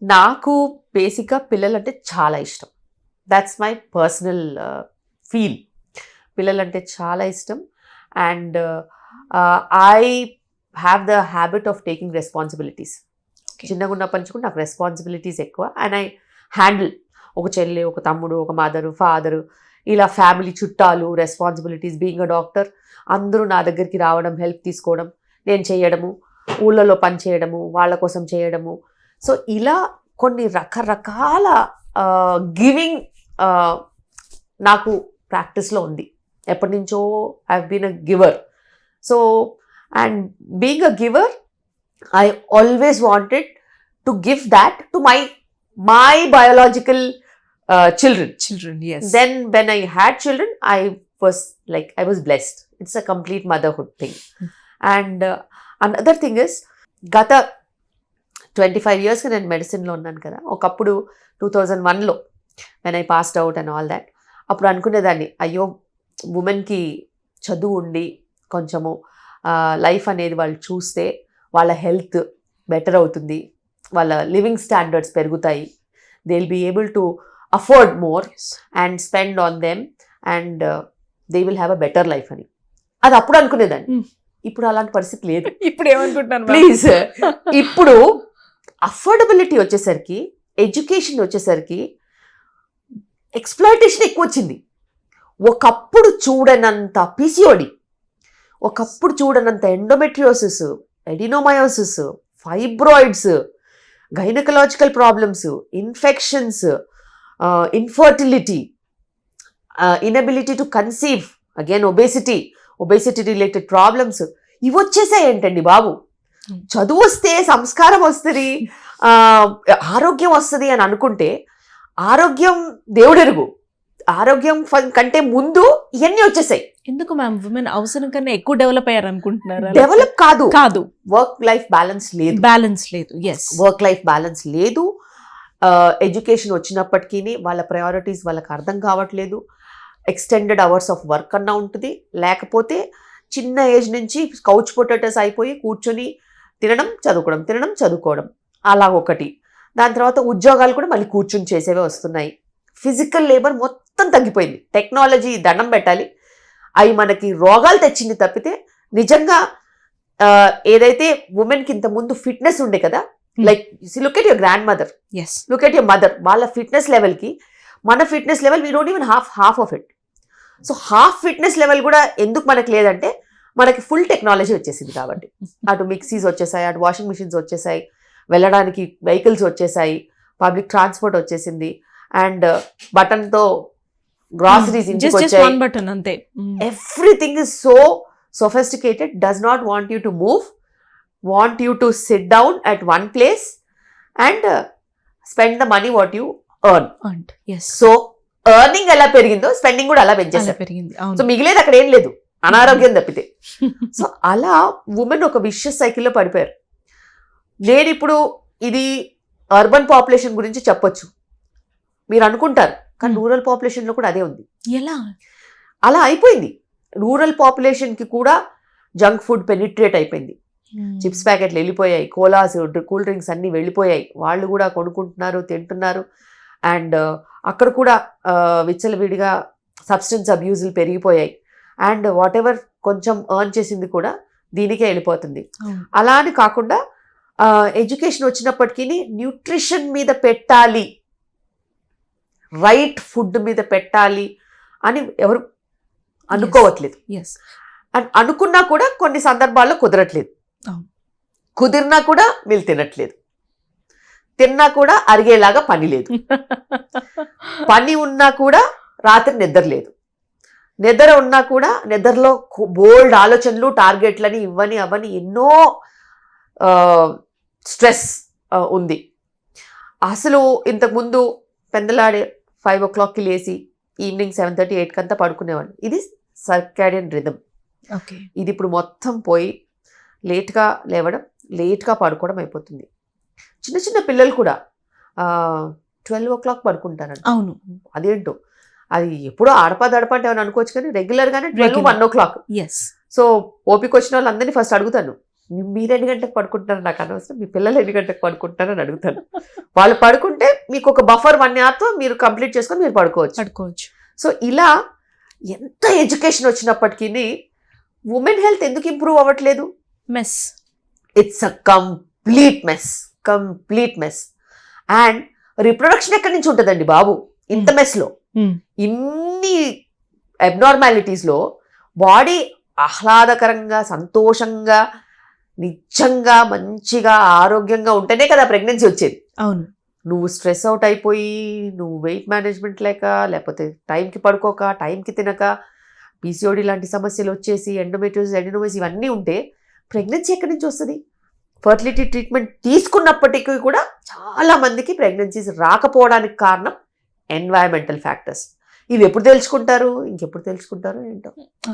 నాకు బేసిక్గా పిల్లలంటే చాలా ఇష్టం. That's my personal feel. పిల్లలంటే చాలా ఇష్టం. And I have the habit of taking responsibilities. చిన్నగా ఉన్నప్పటి నుంచి కూడా నాకు రెస్పాన్సిబిలిటీస్ ఎక్కువ. అండ్ ఐ హ్యాండిల్ ఒక చెల్లి, ఒక తమ్ముడు, ఒక మదరు, ఫాదరు, ఇలా ఫ్యామిలీ చుట్టాలు, రెస్పాన్సిబిలిటీస్. బీయింగ్ అ డాక్టర్, అందరూ నా దగ్గరికి రావడం, హెల్ప్ తీసుకోవడం, నేను చేయడము, ఊళ్ళలో పని చేయడము, వాళ్ళ కోసం చేయడము. సో ఇలా కొన్ని రకరకాల గివింగ్ నాకు ప్రాక్టీస్లో ఉంది. ఎప్పటి నుంచో I have been a giver. So and being a giver, I always wanted to give that to my biological children. Yes. Then when I had children, I was blessed. It's a complete motherhood thing. And another thing is, గత 25 years నేను మెడిసిన్లో ఉన్నాను కదా. ఒకప్పుడు 2001లో when I passed out and all that, అప్పుడు అనుకునేదాన్ని, అయ్యో ఉమెన్కి చదువు ఉండి కొంచెము లైఫ్ అనేది వాళ్ళు చూస్తే వాళ్ళ హెల్త్ బెటర్ అవుతుంది, వాళ్ళ లివింగ్ స్టాండర్డ్స్ పెరుగుతాయి, they will be able to afford more and spend on them and they will have a better life అని. అది అప్పుడు అనుకునేదాన్ని. ఇప్పుడు అలాంటి పరిస్థితి లేదు. ఇప్పుడు ఏమనుకుంటున్నాను ప్లీజ్. ఇప్పుడు అఫోర్డబిలిటీ వచ్చేసరికి, ఎడ్యుకేషన్ వచ్చేసరికి ఎక్స్‌ప్లాయిటేషన్ ఎక్కువ వచ్చింది. ఒకప్పుడు చూడనంత పిసిఓడి, ఒకప్పుడు చూడనంత endometriosis, adenomyosis, fibroids, gynaecological problems, infections, infertility, inability to conceive, again obesity related problems, ఇవి వచ్చేసాయి ఏంటండి బాబు. చదువు వస్తే సంస్కారం వస్తుంది, ఆరోగ్యం వస్తుంది అని అనుకుంటే, ఆరోగ్యం దేవుడెరుగు. ఆరోగ్యం కంటే ముందు ఇవన్నీ వచ్చేసాయి. ఎందుకు మ్యామ్ ఉమెన్ అవసరం కన్నా ఎక్కువ డెవలప్ అయ్యారు అనుకుంటున్నారు? డెవలప్ కాదు, వర్క్ లైఫ్ బ్యాలెన్స్ లేదు. వర్క్ లైఫ్ బ్యాలెన్స్ లేదు. ఎడ్యుకేషన్ వచ్చినప్పటికీ వాళ్ళ ప్రయారిటీస్ వాళ్ళకి అర్థం కావట్లేదు. ఎక్స్టెండెడ్ అవర్స్ ఆఫ్ వర్క్ అన్నా ఉంటుంది, లేకపోతే చిన్న ఏజ్ నుంచి కౌచ్ పొటాటోస్ అయిపోయి కూర్చొని తినడం చదువుకోవడం అలా ఒకటి. దాని తర్వాత ఉద్యోగాలు కూడా మళ్ళీ కూర్చొని చేసేవే వస్తున్నాయి. ఫిజికల్ లేబర్ మొత్తం తగ్గిపోయింది. టెక్నాలజీ దండం పెట్టాలి, అవి మనకి రోగాలు తెచ్చింది తప్పితే నిజంగా ఏదైతే ఉమెన్కి ఇంత ముందు ఫిట్నెస్ ఉండే కదా, like look at your grand mother, look at your mother, వాళ్ళ ఫిట్నెస్ లెవెల్కి మన fitness level we don't even half of it. So half fitness level కూడా ఎందుకు మనకి లేదంటే, మనకి ఫుల్ టెక్నాలజీ వచ్చేసింది కాబట్టి. అటు మిక్సీస్ వచ్చేసాయి, అటు వాషింగ్ మిషన్స్ వచ్చేసాయి, వెళ్ళడానికి వెహికల్స్ వచ్చేసాయి, పబ్లిక్ ట్రాన్స్పోర్ట్ వచ్చేసింది, అండ్ బటన్తో గ్రాసరీస్ ఇంటికి వచ్చాయి. Everything is so sophisticated, does not want you to move, want you to sit down at one place and spend the money what you earn. So earning ఎలా పెరిగిందో spending కూడా అలా పెంచేసారు. So మిగిలేదు అక్కడ ఏం లేదు, అనారోగ్యం తప్పితే. సో అలా ఉమెన్ ఒక విషియస్ సైకిల్లో పడిపోయారు. నేను ఇప్పుడు ఇది అర్బన్ పాపులేషన్ గురించి చెప్పొచ్చు మీరు అనుకుంటారు, కానీ రూరల్ పాపులేషన్లో కూడా అదే ఉంది. ఎలా అలా అయిపోయింది. రూరల్ పాపులేషన్కి కూడా జంక్ ఫుడ్ పెనిట్రేట్ అయిపోయింది. చిప్స్ ప్యాకెట్లు వెళ్ళిపోయాయి, కోలాస్, కూల్ డ్రింక్స్ అన్నీ వెళ్ళిపోయాయి. వాళ్ళు కూడా కొనుక్కుంటున్నారు, తింటున్నారు. అండ్ అక్కడ కూడా విచ్చలవిడిగా సబ్స్టెన్స్ అబ్యూజులు పెరిగిపోయాయి. అండ్ వాట్ ఎవర్ కొంచెం ఎర్న్ చేసింది కూడా దీనికే వెళ్ళిపోతుంది. అలా అని కాకుండా ఎడ్యుకేషన్ వచ్చినప్పటికీ న్యూట్రిషన్ మీద పెట్టాలి, రైట్ ఫుడ్ మీద పెట్టాలి అని ఎవరు అనుకోవట్లేదు. అండ్ అనుకున్నా కూడా కొన్ని సందర్భాల్లో కుదరట్లేదు. కుదిరినా కూడా వీళ్ళు తినట్లేదు, తిన్నా కూడా అరిగేలాగా పని లేదు, పని ఉన్నా కూడా రాత్రి నిద్ర లేదు, నిద్ర ఉన్నా కూడా నిద్రలో బోల్డ్ ఆలోచనలు, టార్గెట్లని, ఇవ్వని అవని ఎన్నో స్ట్రెస్ ఉంది. అసలు ఇంతకుముందు పెందలాడే 5 o'clockకి లేచి ఈవినింగ్ 7:30, 8 అంతా పడుకునేవాళ్ళు. ఇది సర్కాడియన్ రిథమ్. ఇది ఇప్పుడు మొత్తం పోయి లేట్గా లేవడం, లేట్గా పడుకోవడం అయిపోతుంది. చిన్న చిన్న పిల్లలు కూడా 12 o'clock పడుకుంటారంట. అవును, అదేంటో అది ఎప్పుడో ఆడపాదడపాటు ఏమైనా అనుకోవచ్చు, కానీ రెగ్యులర్గానే 12, 1 o'clock. సో ఓపిక వచ్చిన వాళ్ళందరినీ ఫస్ట్ అడుగుతాను, మీరు ఎన్ని గంటలకు పడుకుంటారో నాకు అనవసరం, మీ పిల్లలు ఎన్ని గంటలకు పడుకుంటారని అడుగుతాను. వాళ్ళు పడుకుంటే మీకు ఒక బఫర్ 1 hourతో మీరు కంప్లీట్ చేసుకొని మీరు పడుకోవచ్చు. సో ఇలా ఎంత ఎడ్యుకేషన్ వచ్చినప్పటికీ ఉమెన్ హెల్త్ ఎందుకు ఇంప్రూవ్ అవ్వట్లేదు? Mess. It's a complete mess. And reproduction ఎక్కడి నుంచి ఉంటుందండి బాబు ఇంత మెస్లో? ఇన్ని అబ్నార్మాలిటీస్లో బాడీ ఆహ్లాదకరంగా, సంతోషంగా, నిజంగా మంచిగా ఆరోగ్యంగా ఉంటేనే కదా ప్రెగ్నెన్సీ వచ్చేది. అవును. నువ్వు స్ట్రెస్ అవుట్ అయిపోయి, నువ్వు వెయిట్ మేనేజ్మెంట్ లేకపోతే టైంకి పడుకోక, టైంకి తినక, పీసీఓడి లాంటి సమస్యలు వచ్చేసి, ఎండోమెట్రియోసిస్ ఇవన్నీ ఉంటే ప్రెగ్నెన్సీ ఎక్కడి నుంచి వస్తుంది? ఫర్టిలిటీ ట్రీట్మెంట్ తీసుకున్నప్పటికీ కూడా చాలా మందికి ప్రెగ్నెన్సీస్ రాకపోవడానికి కారణం ఎన్వైరన్మెంటల్ ఫ్యాక్టర్స్. ఇవి ఎప్పుడు తెలుసుకుంటారు? ఇంకెప్పుడు తెలుసుకుంటారో ఏంటో.